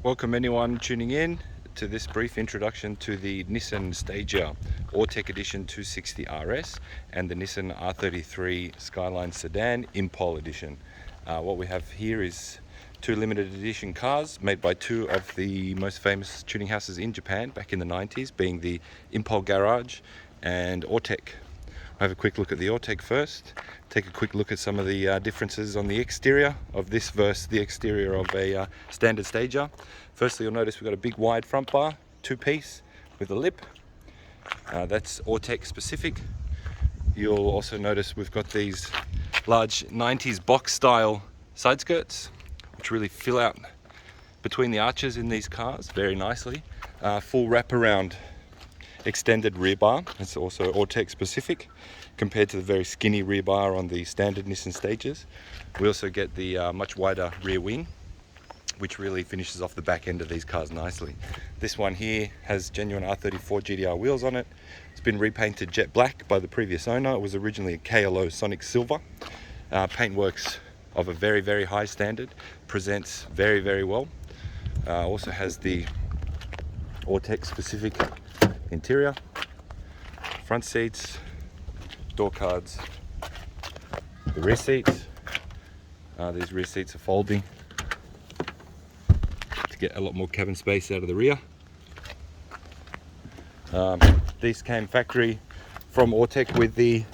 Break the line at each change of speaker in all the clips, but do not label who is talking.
Welcome anyone tuning in to this brief introduction to the Nissan Stagea Autech Edition 260 RS and the Nissan R33 Skyline Sedan IMPUL Edition. What we have here is two limited edition cars made by two of the most famous tuning houses in Japan back in the 90s, being the IMPUL Garage and Autech. We'll have a quick look at the Autech first, take a quick look at some of the differences on the exterior of this versus the exterior of a standard Stagea. Firstly, you'll notice we've got a big wide front bar, two-piece with a lip. That's Autech specific. You'll also notice we've got these large 90s box style side skirts, which really fill out between the arches in these cars very nicely. Full wraparound extended rear bar. It's also Autech specific compared to the very skinny rear bar on the standard Nissan Stageas. We also get the much wider rear wing, which really finishes off the back end of these cars nicely. This one here has genuine R34 GTR wheels on it. It's been repainted jet black by the previous owner. It was originally a KLO Sonic Silver. Paintworks of a very, very high standard. Presents very, very well. Also has the Autech specific interior, front seats, door cards, the rear seats. These rear seats are folding to get a lot more cabin space out of the rear. These came factory from Autech with the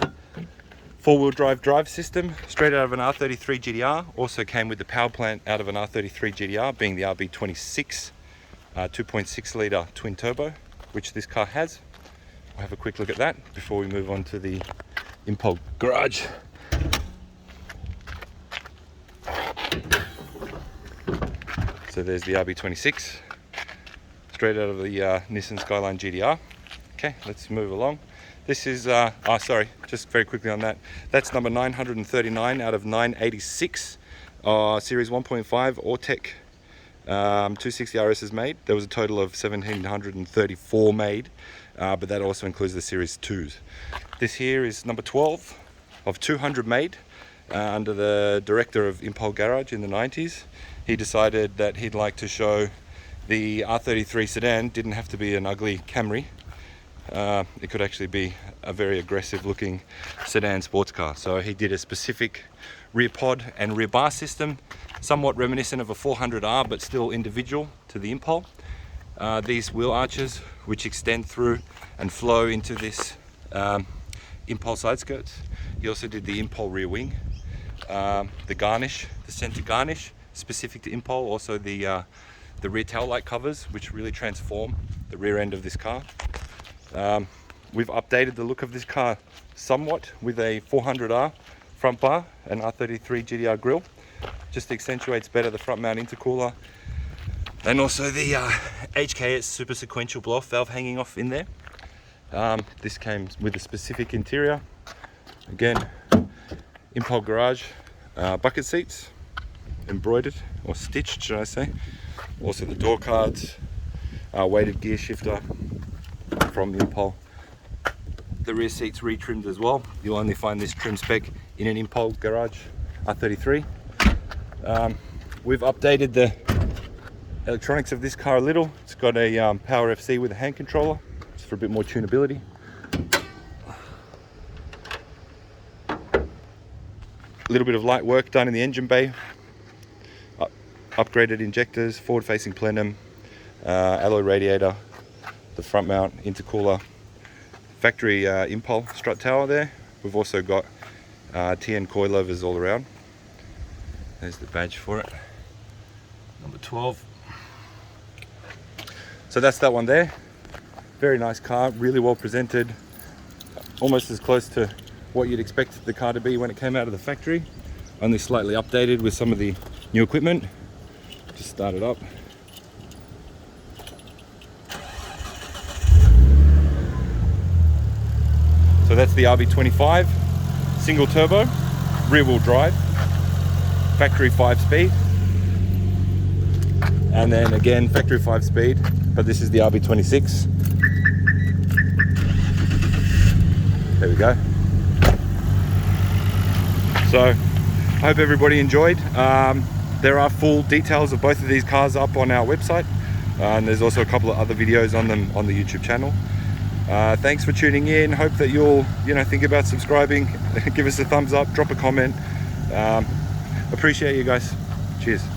four-wheel drive system straight out of an R33 GTR. Also came with the power plant out of an R33 GTR, being the RB26 2.6 litre twin turbo, which this car has. We'll have a quick look at that before we move on to the IMPUL Garage. So there's the RB26, straight out of the Nissan Skyline GTR. Okay, let's move along. This is, sorry, just very quickly on that. That's number 939 out of 986, Series 1.5 Autech 260 RS is made. There was a total of 1,734 made, but that also includes the Series 2s. This here is number 12 of 200 made under the director of IMPUL Garage in the 90s. He decided that he'd like to show the R33 Sedan didn't have to be an ugly Camry. It could actually be a very aggressive looking sedan sports car. So he did a specific rear pod and rear bar system, somewhat reminiscent of a 400R, but still individual to the IMPUL. These wheel arches, which extend through and flow into this IMPUL side skirts. He also did the IMPUL rear wing, the garnish, the center garnish, specific to IMPUL. Also the rear tail light covers, which really transform the rear end of this car. We've updated the look of this car somewhat with a 400R front bar and R33 GTR grille. Just accentuates better the front mount intercooler, and also the HKS super sequential blow-off valve hanging off in there. This came with a specific interior. Again, IMPUL Garage bucket seats, embroidered or stitched, should I say. Also the door cards, weighted gear shifter from IMPUL. The rear seats retrimmed as well. You'll only find this trim spec in an IMPUL Garage R33. We've updated the electronics of this car a little. It's got a Power FC with a hand controller, just for a bit more tunability. A little bit of light work done in the engine bay. Upgraded injectors, forward-facing plenum, alloy radiator, the front mount intercooler, factory IMPUL strut tower there. We've also got TN coilovers all around. There's the badge for it, number 12. So that's that one there. Very nice car, really well presented, almost as close to what you'd expect the car to be when it came out of the factory, only slightly updated with some of the new equipment. Just start it up. So that's the RB25, single turbo, rear wheel drive, factory 5-speed, and then again factory 5-speed, but this is the RB26. There we go. So I hope everybody enjoyed. there are full details of both of these cars up on our website, and there's also a couple of other videos on them on the YouTube channel. Thanks for tuning in. Hope that you'll think about subscribing. Give us a thumbs up, drop a comment. Appreciate you guys. Cheers.